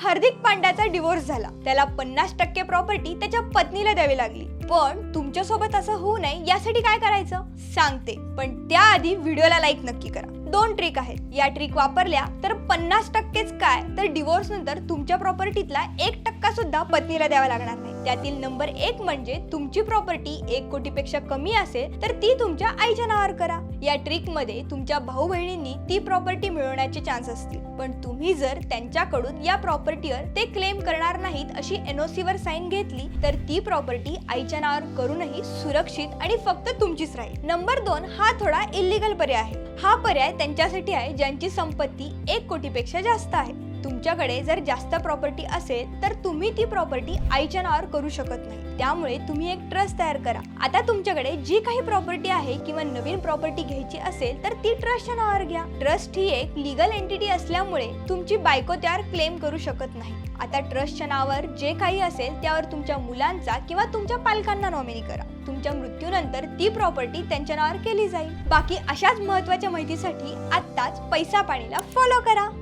हार्दिक पांड्याचा divorce झाला, त्याला 50% property त्याच्या पत्नीला द्यावी लागली। पण तुमच्या सोबत असं होऊ नये यासाठी काय करायचं सांगते, पण त्याआधी व्हिडिओला लाईक नक्की करा। 2 ट्रिक आहेत, या ट्रिक वापरल्या तर 50%च काय तर डिवोर्स नंतर तुमच्या प्रॉपर्टीतला 1% सुद्धा पत्नीला द्यावा लागणार नाही। त्यातील नंबर 1 म्हणजे तुमची प्रॉपर्टी 1 कोटीपेक्षा कमी असेल तर ती तुमच्या आईच्या नावावर करा। या ट्रिक मध्ये तुमच्या भाऊ बहिणींनी ती प्रॉपर्टी मिळवण्याचे चान्स असतील, पण तुम्ही जर त्यांच्याकडून या प्रॉपर्टीवर ते क्लेम करणार नाहीत अशी NOC वर साइन घेतली तर ती प्रॉपर्टी आईच्या नावावर करूनही सुरक्षित आणि फक्त तुमचीच राहील। नंबर 2 हा थोडा इल्लीगल पर्याय आहे। हा पर्याय त्यांच्यासाठी आहे ज्यांची संपत्ती 1 कोटीपेक्षा जास्त आहे। तुमच्याकडे जर जास्त प्रॉपर्टी असेल तर तुम्ही ती प्रॉपर्टी आईच्या नावावर करू शकत नाही, त्यामुळे तुम्ही एक ट्रस्ट तयार करा। आता तुमच्याकडे जी काही प्रॉपर्टी आहे किंवा नवीन प्रॉपर्टी घ्यायची असेल तर ती ट्रस्टच्या नावावर घ्या। ट्रस्ट ही एक लीगल एंटिटी असल्यामुळे तुमची बायको त्यावर क्लेम करू शकत नाही। आता ट्रस्टच्या नावावर जे काही असेल त्यावर तुमच्या मुलांचा किंवा तुमच्या पालकांना नॉमिनी करा। तुमच्या मृत्यूनंतर ती प्रॉपर्टी त्यांच्या नावावर केली जाईल। बाकी अशाच महत्त्वाच्या माहितीसाठी आत्ताच पैसा पाणीला फॉलो करा।